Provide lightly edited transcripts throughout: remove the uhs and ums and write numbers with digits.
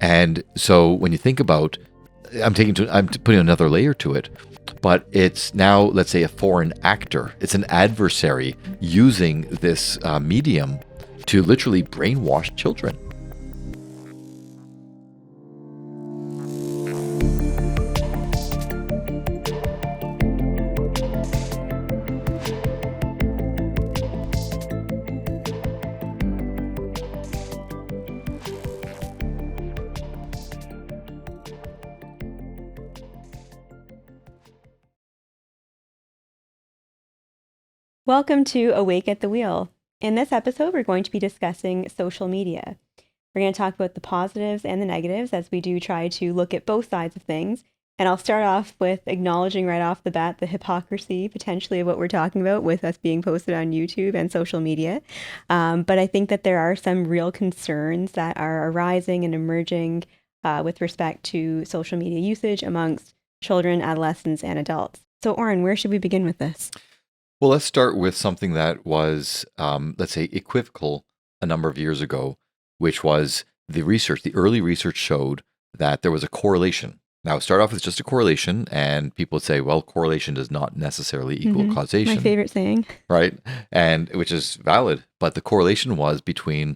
And so when you think about, I'm putting another layer to it, but it's now, let's say, a foreign actor. It's an adversary using this medium to literally brainwash children. Welcome to Awake at the Wheel. In this episode, we're going to be discussing social media. We're going to talk about the positives and the negatives as we do try to look at both sides of things. And I'll start off with acknowledging right off the bat the hypocrisy potentially of what we're talking about with us being posted on YouTube and social media. But I think that there are some real concerns that are arising and emerging with respect to social media usage amongst children, adolescents, and adults. So, Oren, where should we begin with this? Well, let's start with something that was, let's say, equivocal a number of years ago, which was the research. The early research showed that there was a correlation. Now, start off with just a correlation, and people would say, well, correlation does not necessarily equal causation. My favorite saying. Right? And which is valid. But the correlation was between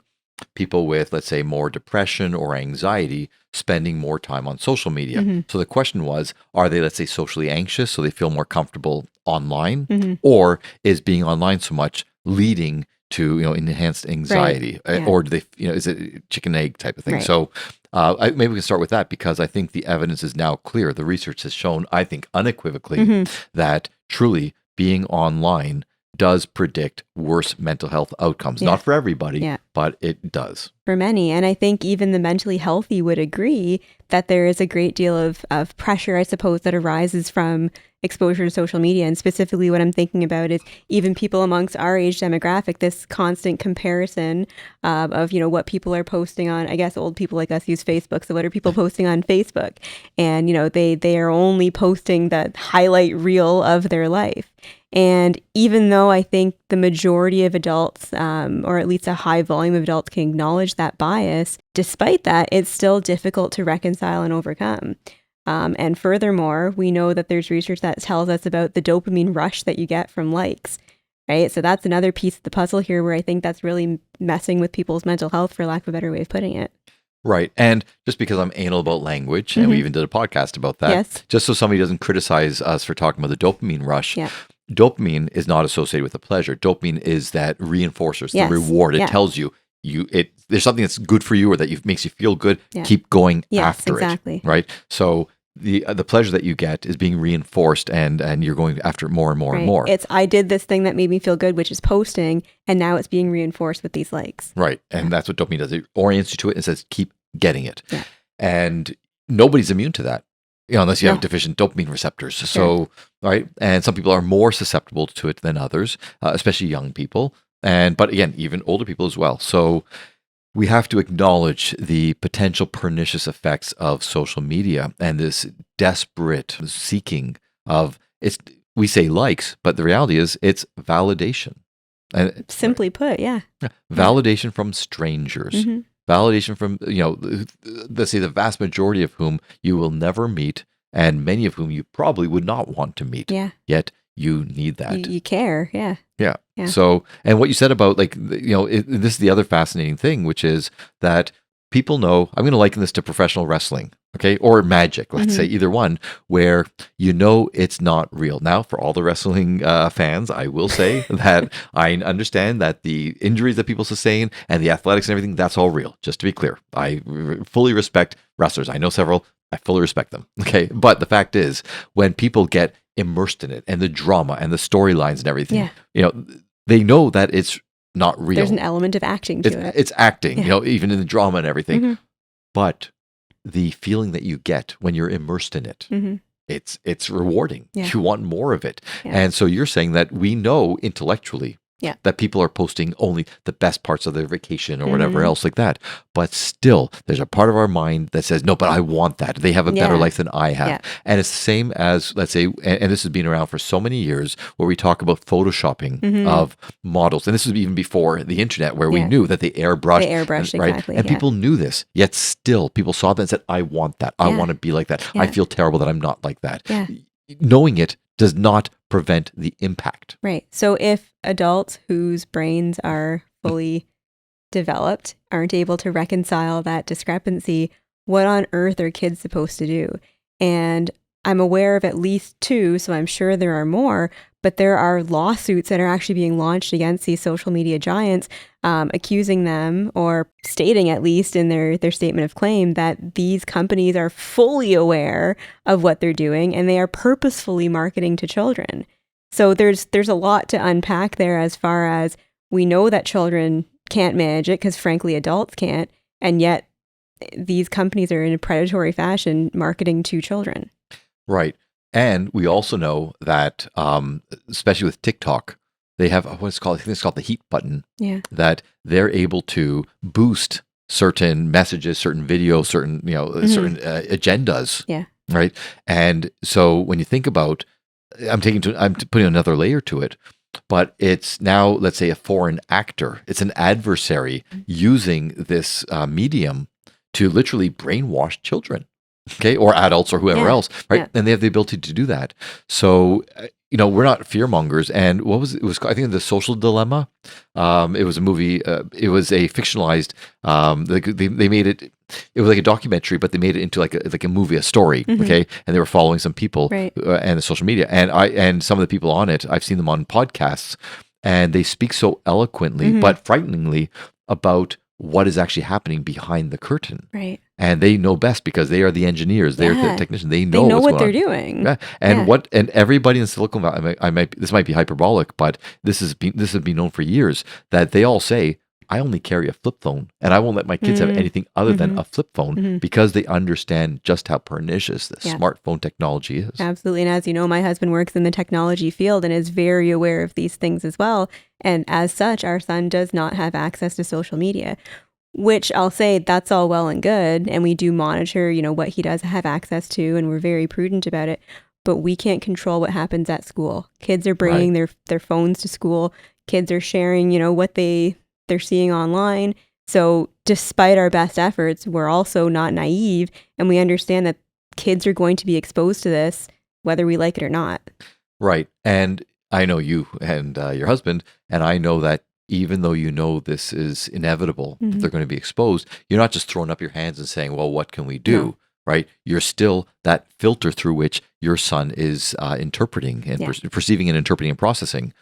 people with, let's say, more depression or anxiety spending more time on social media. So the question was, are they, let's say, socially anxious so they feel more comfortable online, or is being online so much leading to, enhanced anxiety, or do they, is it chicken egg type of thing? Right. So maybe we can start with that, because I think the evidence is now clear. The research has shown, I think unequivocally, that truly being online does predict worse mental health outcomes. Not for everybody, but it does. For many. And I think even the mentally healthy would agree that there is a great deal of pressure, I suppose, that arises from exposure to social media. And specifically what I'm thinking about is even people amongst our age demographic, this constant comparison of, what people are posting on. I guess old people like us use Facebook. So what are people posting on Facebook? And, they are only posting the highlight reel of their life. And even though I think the majority of adults, or at least a high volume of adults, can acknowledge that bias, despite that, it's still difficult to reconcile and overcome. And furthermore, we know that there's research that tells us about the dopamine rush that you get from likes, right? So that's another piece of the puzzle here where I think that's really messing with people's mental health, for lack of a better way of putting it. Right. And just because I'm anal about language, and we even did a podcast about that, just so somebody doesn't criticize us for talking about the dopamine rush, dopamine is not associated with the pleasure. Dopamine is that reinforcers, the reward. It tells you, there's something that's good for you or that makes you feel good. Keep going after it. Right. So the pleasure that you get is being reinforced, and you're going after it more and more and more. It's, I did this thing that made me feel good, which is posting, and now it's being reinforced with these likes. Right. And that's what dopamine does. It orients you to it and says, keep getting it. And nobody's immune to that, unless you have deficient dopamine receptors. So, right. And some people are more susceptible to it than others, especially young people. But again, even older people as well. So we have to acknowledge the potential pernicious effects of social media and this desperate seeking of we say likes, but the reality is it's validation. And simply put, validation from strangers, validation from, let's say the vast majority of whom you will never meet, and many of whom you probably would not want to meet. Yet you need that. You care. Yeah. So, and what you said about this is the other fascinating thing, which is that people know, I'm going to liken this to professional wrestling, okay, or magic, let's say, either one, where it's not real. Now, for all the wrestling fans, I will say that I understand that the injuries that people sustain and the athletics and everything, that's all real. Just to be clear, I fully respect wrestlers. I know several. I fully respect them. Okay. But the fact is, when people get immersed in it and the drama and the storylines and everything, they know that it's not real. There's an element of acting to it. It's acting, even in the drama and everything. But the feeling that you get when you're immersed in it, it's rewarding. You want more of it. And so you're saying that we know intellectually Yeah. that people are posting only the best parts of their vacation or whatever else like that. But still, there's a part of our mind that says, no, but I want that. They have a better life than I have. Yeah. And it's the same as, let's say, and this has been around for so many years, where we talk about photoshopping of models. And this was even before the internet, where we knew that they airbrushed. Exactly. And people knew this, yet still people saw that and said, I want that. I want to be like that. I feel terrible that I'm not like that. Yeah. Knowing it does not prevent the impact. Right. So if adults whose brains are fully developed aren't able to reconcile that discrepancy, what on earth are kids supposed to do? And I'm aware of at least 2, so I'm sure there are more, but there are lawsuits that are actually being launched against these social media giants, accusing them, or stating at least in their statement of claim, that these companies are fully aware of what they're doing and they are purposefully marketing to children. So there's a lot to unpack there, as far as we know that children can't manage it because frankly adults can't, and yet these companies are in a predatory fashion marketing to children. Right. And we also know that, especially with TikTok, they have what's called, I think it's called the heat button, that they're able to boost certain messages, certain videos, certain, certain agendas. Yeah. Right. And so when you think about, I'm putting another layer to it, but it's now, let's say, a foreign actor. It's an adversary using this medium to literally brainwash children. Okay, or adults or whoever else, right? And they have the ability to do that. So, we're not fear mongers. And what was it? Was, I think, The Social Dilemma. It was a movie. It was a fictionalized. They made it. It was like a documentary, but they made it into like a movie, a story. Okay, and they were following some people and the social media, and some of the people on it. I've seen them on podcasts, and they speak so eloquently but frighteningly about what is actually happening behind the curtain. Right. And they know best because they are the engineers, they're the technicians. They know what they're doing. Yeah. And and everybody in Silicon Valley, this might be hyperbolic, but this has been known for years, that they all say, I only carry a flip phone and I won't let my kids have anything other than a flip phone, because they understand just how pernicious this smartphone technology is. Absolutely. And as you know, my husband works in the technology field and is very aware of these things as well. And as such, our son does not have access to social media, which I'll say that's all well and good. And we do monitor, what he does have access to, and we're very prudent about it. But we can't control what happens at school. Kids are bringing their phones to school. Kids are sharing, what they're seeing online. So despite our best efforts, we're also not naive, and we understand that kids are going to be exposed to this, whether we like it or not. Right. And I know you and your husband, and I know that even though this is inevitable, that they're going to be exposed, you're not just throwing up your hands and saying, well, what can we do? No. Right? You're still that filter through which your son is interpreting and perceiving and interpreting and processing.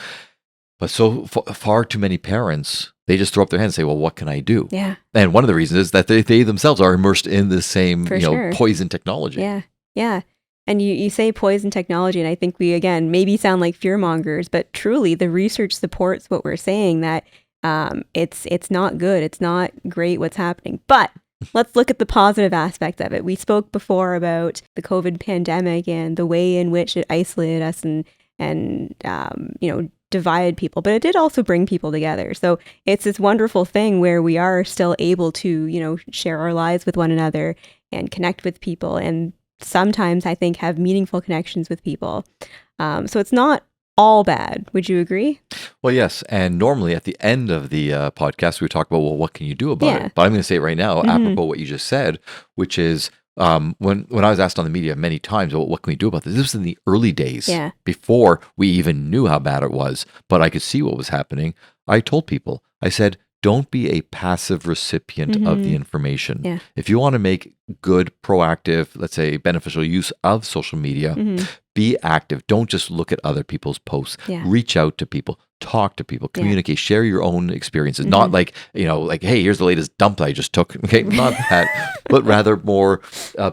But so far too many parents, they just throw up their hands and say, well, what can I do? Yeah. And one of the reasons is that they themselves are immersed in the same, poison technology. Yeah. Yeah. And you say poison technology, and I think we, again, maybe sound like fear mongers, but truly the research supports what we're saying, that it's not good. It's not great what's happening. But let's look at the positive aspect of it. We spoke before about the COVID pandemic and the way in which it isolated us and divided people, but it did also bring people together. So it's this wonderful thing where we are still able to, share our lives with one another and connect with people, and sometimes I think have meaningful connections with people. So it's not all bad. Would you agree? Well, yes. And normally at the end of the podcast, we talk about, well, what can you do about it? But I'm going to say it right now, apropos what you just said, which is, when I was asked on the media many times, well, what can we do about this? This was in the early days, before we even knew how bad it was, but I could see what was happening. I told people, I said, don't be a passive recipient of the information. Yeah. If you want to make good, proactive, let's say beneficial use of social media, be active. Don't just look at other people's posts. Yeah. Reach out to people, talk to people, communicate, share your own experiences. Not like, hey, here's the latest dump that I just took. Okay, not that, but rather more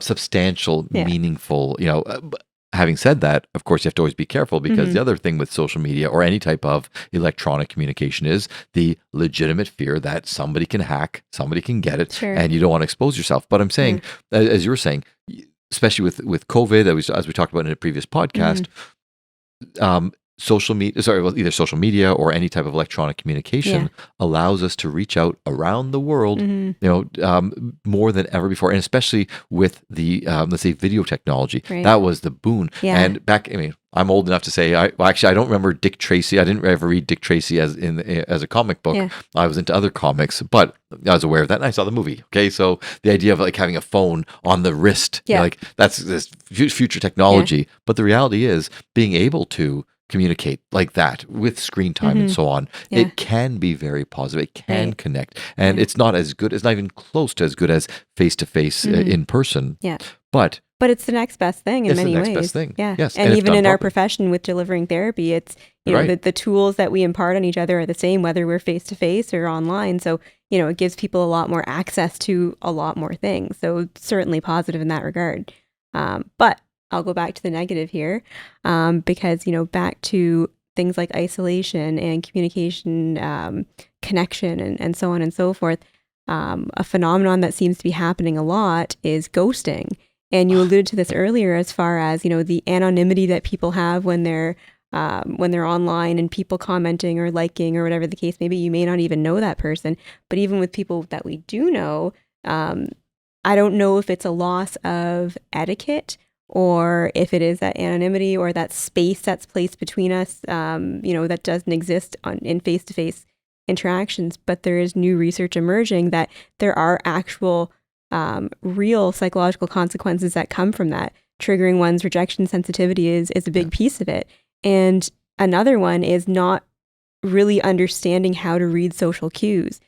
substantial, meaningful, Having said that, of course, you have to always be careful, because the other thing with social media or any type of electronic communication is the legitimate fear that somebody can hack, somebody can get it, and you don't want to expose yourself. But I'm saying, as you were saying, especially with COVID, as we talked about in a previous podcast, social media, either social media or any type of electronic communication allows us to reach out around the world, more than ever before. And especially with the, let's say, video technology, that was the boon. Yeah. And back, I'm old enough to say, I don't remember Dick Tracy. I didn't ever read Dick Tracy as a comic book. Yeah. I was into other comics, but I was aware of that and I saw the movie. Okay. So the idea of like having a phone on the wrist, like that's this future technology. But the reality is being able to communicate like that with screen time and so on, it can be very positive. It can connect. And it's not as good, it's not even close to as good as face-to-face in person. Yeah. But it's the next best thing in many ways. It's the next best thing. Yeah. Yes. And even in our profession with delivering therapy, it's, the tools that we impart on each other are the same, whether we're face-to-face or online. So, it gives people a lot more access to a lot more things. So certainly positive in that regard. But I'll go back to the negative here, because, back to things like isolation and communication, connection, and so on and so forth. A phenomenon that seems to be happening a lot is ghosting. And you alluded to this earlier as far as, the anonymity that people have when they're online and people commenting or liking or whatever the case may be. You may not even know that person. But even with people that we do know, I don't know if it's a loss of etiquette or if it is that anonymity or that space that's placed between us, that doesn't exist in face-to-face interactions. But there is new research emerging that there are actual real psychological consequences that come from that. Triggering one's rejection sensitivity is a big piece of it. And another one is not really understanding how to read social cues.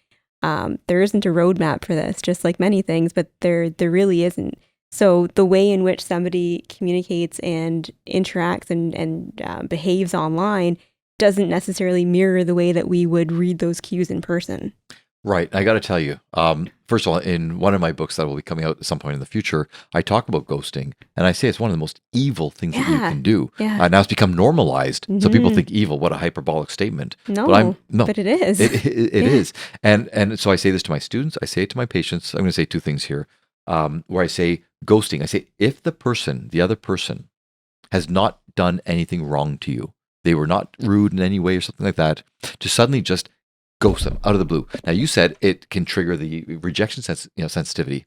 There isn't a roadmap for this, just like many things, but there really isn't. So the way in which somebody communicates and interacts and behaves online doesn't necessarily mirror the way that we would read those cues in person. Right. I got to tell you, first of all, in one of my books that will be coming out at some point in the future, I talk about ghosting, and I say it's one of the most evil things that you can do. Yeah. Now it's become normalized, so people think evil. What a hyperbolic statement. No, but it is. It is. And so I say this to my students. I say it to my patients. I'm going to say two things here, where I say ghosting. I say if the other person, has not done anything wrong to you, they were not rude in any way or something like that, to suddenly just ghost them out of the blue. Now you said it can trigger the rejection sensitivity,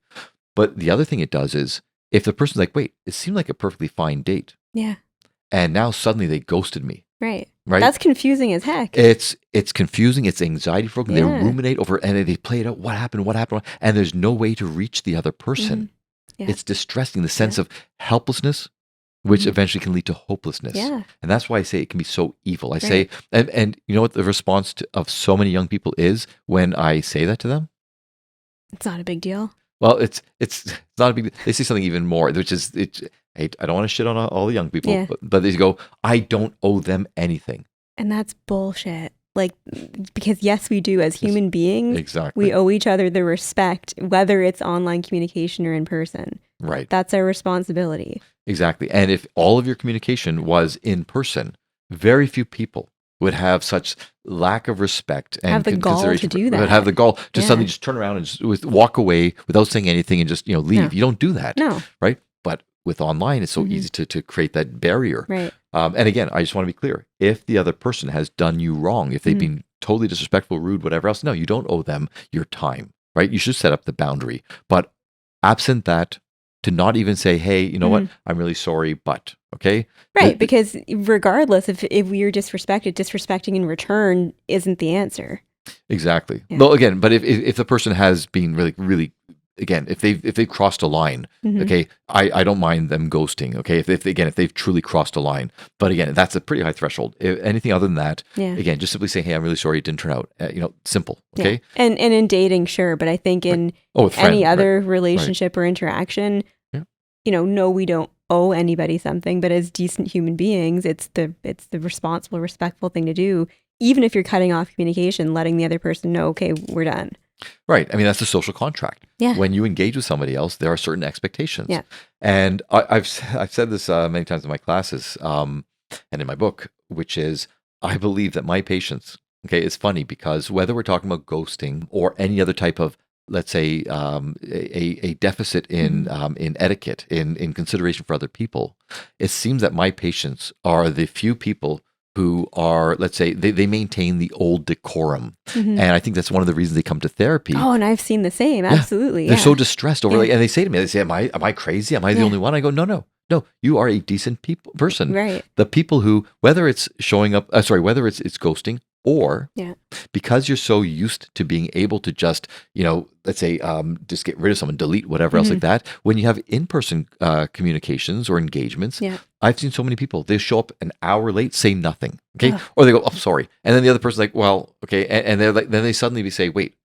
but the other thing it does is if the person's like, wait, it seemed like a perfectly fine date, and now suddenly they ghosted me. Right. That's confusing as heck. It's confusing. It's anxiety provoking. They ruminate over and they play it out. What happened? And there's no way to reach the other person. It's distressing. The sense of helplessness, which eventually can lead to hopelessness. And that's why I say it can be so evil. I say, and you know what the response of so many young people is when I say that to them? It's not a big deal. Well, it's not a big deal. They say something even more, which is, I don't want to shit on all the young people, but they go, I don't owe them anything. And that's bullshit. Like, because yes, we do as human beings. Exactly. We owe each other the respect, whether it's online communication or in person. Right. That's our responsibility. Exactly. And if all of your communication was in person, very few people would have such lack of respect and have the gall to do that. Would have the gall to suddenly just turn around and just walk away without saying anything and just leave. No. You don't do that. No. Right. But with online, it's so easy to create that barrier. Right. And again, I just want to be clear. If the other person has done you wrong, if they've been totally disrespectful, rude, whatever else, no, you don't owe them your time. Right. You should set up the boundary. But absent that, to not even say, hey, you know what, I'm really sorry, but, okay? Right, because regardless, if we are disrespected, disrespecting in return isn't the answer. Exactly. Yeah. Well, again, but if the person has been really, really, again, if they've crossed a line, okay, I don't mind them ghosting, okay, if they've truly crossed a line. But again, that's a pretty high threshold. If anything other than that, again, just simply say, hey, I'm really sorry it didn't turn out, simple, okay? Yeah. And in dating, sure, but I think in any other relationship or interaction, no, we don't owe anybody something, but as decent human beings, it's the responsible, respectful thing to do, even if you're cutting off communication, letting the other person know, okay, we're done. Right. I mean, that's a social contract. Yeah. When you engage with somebody else, there are certain expectations. Yeah. And I've said this many times in my classes and in my book, which is I believe that my patients, okay, it's funny because whether we're talking about ghosting or any other type of, let's say, a deficit in etiquette, in consideration for other people, it seems that my patients are the few people who are, let's say, they maintain the old decorum. Mhm. And I think that's one of the reasons they come to therapy. Oh, and I've seen the same. Absolutely. They're Yeah. so distressed over, Yeah. like, and they say to me, they say, am I crazy? Am I the Yeah. only one? I go, no, you are a decent person. Right. The people who, whether it's showing up, whether it's ghosting, or Yeah. because you're so used to being able to just, let's say, just get rid of someone, delete whatever else like that. When you have in-person communications or engagements, Yeah. I've seen so many people, they show up an hour late, say nothing. Okay. Ugh. Or they go, oh, sorry. And then the other person's like, well, okay. And they're like, then they suddenly say, wait,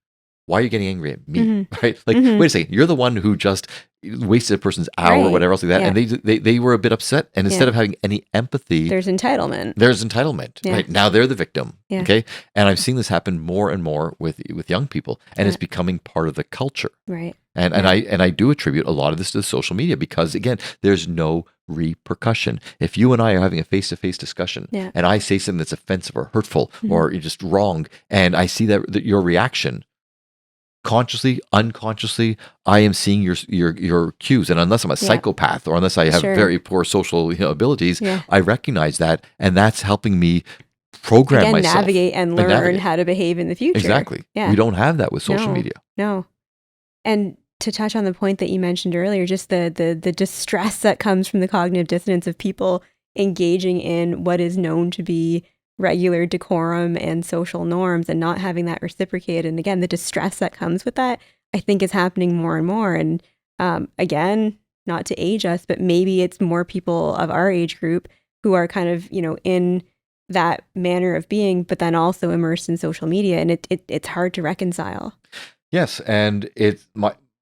why are you getting angry at me? Mhm. Right? Like, Mhm. wait a second, you're the one who just wasted a person's hour or Right. whatever else like that. Yeah. And they were a bit upset. And instead Yeah. of having any empathy, There's entitlement. there's entitlement. Yeah. Right? Now they're the victim. Yeah. Okay. And I've seen this happen more and more with young people, and Yeah. it's becoming part of the culture. Right. And I do attribute a lot of this to social media because, again, there's no repercussion. If you and I are having a face-to-face discussion, Yeah. and I say something that's offensive or hurtful or just wrong, and I see that your reaction, consciously, unconsciously, I am seeing your cues, and unless I'm a psychopath or unless I have Sure. very poor social abilities, Yeah. I recognize that, and that's helping me program Again, myself. navigate and learn navigate. how to behave in the future. Exactly. Yeah. We don't have that with social No. media. No. And to touch on the point that you mentioned earlier, just the distress that comes from the cognitive dissonance of people engaging in what is known to be regular decorum and social norms and not having that reciprocated. And again, the distress that comes with that, I think is happening more and more. And again, not to age us, but maybe it's more people of our age group who are kind of, in that manner of being, but then also immersed in social media. And it's hard to reconcile. Yes, and it's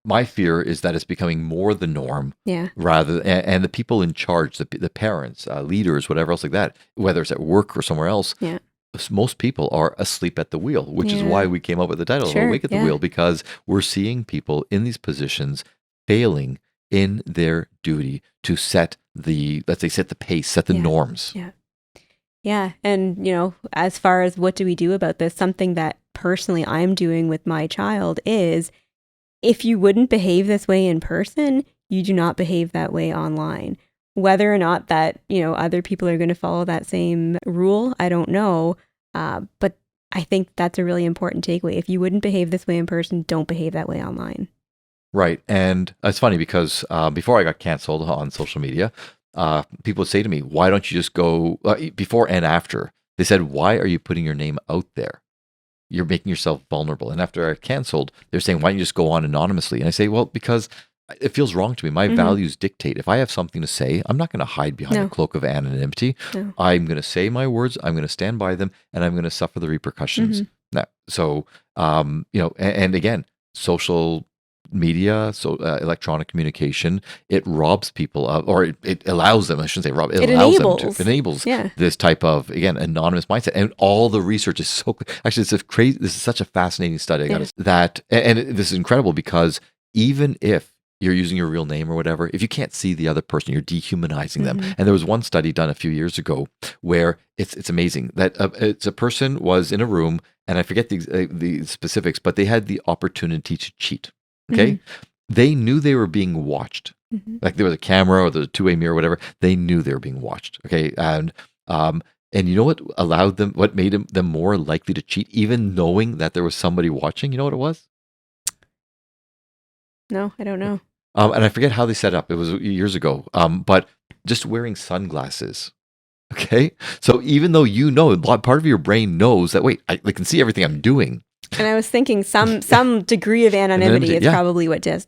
my fear is that it's becoming more the norm. Yeah. And the people in charge, the parents, leaders, whatever else like that, whether it's at work or somewhere else, Yeah. most people are asleep at the wheel, which is Yeah. why we came up with the title, Sure, Awake at the yeah. Wheel, because we're seeing people in these positions failing in their duty to set the pace, set the Yeah. norms. Yeah. Yeah. And, as far as what do we do about this, something that personally I'm doing with my child is if you wouldn't behave this way in person, you do not behave that way online. Whether or not that, other people are going to follow that same rule, I don't know. But I think that's a really important takeaway. If you wouldn't behave this way in person, don't behave that way online. Right. And it's funny because before I got canceled on social media, people would say to me, why don't you just go before and after? They said, why are you putting your name out there? You're making yourself vulnerable. And after I canceled, they're saying, why don't you just go on anonymously? And I say, well, because it feels wrong to me. My values dictate. If I have something to say, I'm not going to hide behind a cloak of anonymity. No. I'm going to say my words. I'm going to stand by them, and I'm going to suffer the repercussions. Now, so, and again, social media, electronic communication, it robs people of, or it allows them, I shouldn't say rob, it allows them to, enables this type of, again, anonymous mindset. And all the research is so, actually, it's a crazy, this is such a fascinating study. And this is incredible because even if you're using your real name or whatever, if you can't see the other person, you're dehumanizing them. And there was one study done a few years ago where it's amazing that it's a person was in a room, and I forget the specifics, but they had the opportunity to cheat. Okay. They knew they were being watched. Like there was a camera or the two-way mirror or whatever. They knew they were being watched. Okay. And you know what allowed them, what made them more likely to cheat, even knowing that there was somebody watching? You know what it was? No, I don't know. And I forget how they set up. It was years ago. But just wearing sunglasses. Okay. So even though part of your brain knows that, wait, I can see everything I'm doing. And I was thinking some degree of anonymity is probably what does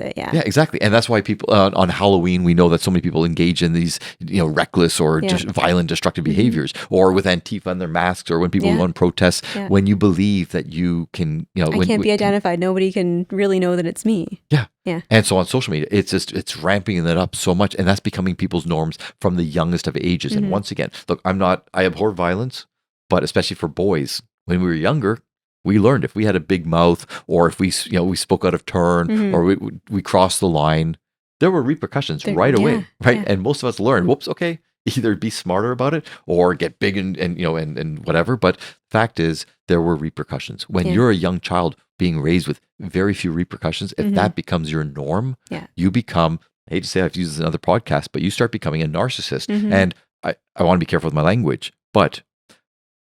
it. Yeah. Yeah, exactly. And that's why people on Halloween, we know that so many people engage in these, reckless or just violent, destructive behaviors, or with Antifa and their masks, or when people go on protests, when you believe that you can, I can't be identified. Nobody can really know that it's me. Yeah. Yeah. And so on social media, it's ramping that up so much, and that's becoming people's norms from the youngest of ages. And once again, look, I abhor violence, but especially for boys, when we were younger, we learned if we had a big mouth, or if we spoke out of turn, or we crossed the line, there were repercussions right away, right? Yeah. And most of us learned, whoops, okay, either be smarter about it or get big and whatever. But fact is, there were repercussions. When you're a young child being raised with very few repercussions, if that becomes your norm, you become, I hate to say I've used this in another podcast, but you start becoming a narcissist. And I want to be careful with my language. But,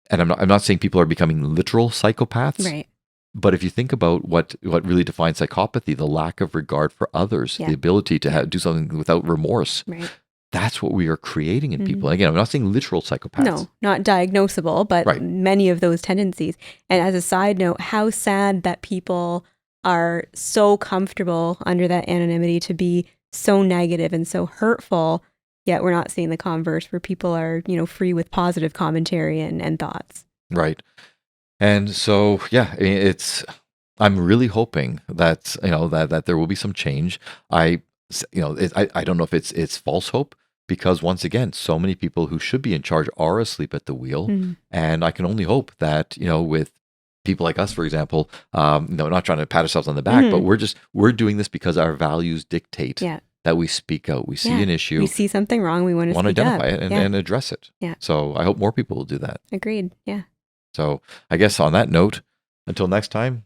and I'm not saying people are becoming literal psychopaths. Right. But if you think about what really defines psychopathy, the lack of regard for others, Yeah. the ability to do something without remorse, Right. that's what we are creating in Mhm. people. Again, I'm not saying literal psychopaths. No, not diagnosable, but Right. many of those tendencies. And as a side note, how sad that people are so comfortable under that anonymity to be so negative and so hurtful, yet we're not seeing the converse where people are, free with positive commentary and thoughts. Right. And so, yeah, I mean, I'm really hoping that, that there will be some change. I don't know if it's false hope, because once again, so many people who should be in charge are asleep at the wheel. Mhm. And I can only hope that, with people like us, for example, not trying to pat ourselves on the back, but we're doing this because our values dictate Yeah. that we speak out. We see Yeah. an issue, We see something wrong, we want to speak identify up. it Yeah. and address it. Yeah. So I hope more people will do that. Agreed. Yeah. So I guess on that note, until next time,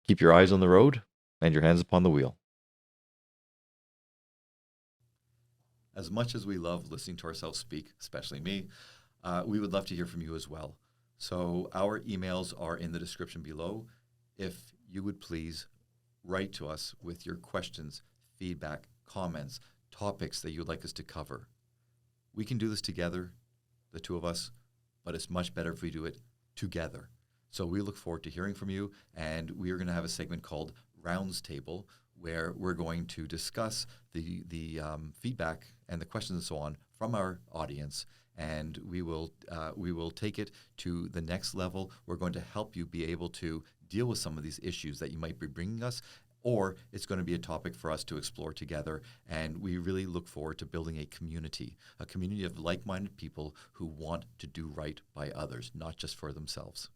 keep your eyes on the road and your hands upon the wheel. As much as we love listening to ourselves speak, especially me, we would love to hear from you as well. So our emails are in the description below. If you would please write to us with your questions, feedback, comments, topics that you'd like us to cover. We can do this together, the two of us, but it's much better if we do it together. So we look forward to hearing from you, and we are going to have a segment called Rounds Table, where we're going to discuss the feedback and the questions and so on from our audience, and we will take it to the next level. We're going to help you be able to deal with some of these issues that you might be bringing us, or it's going to be a topic for us to explore together. And we really look forward to building a community of like-minded people who want to do right by others, not just for themselves.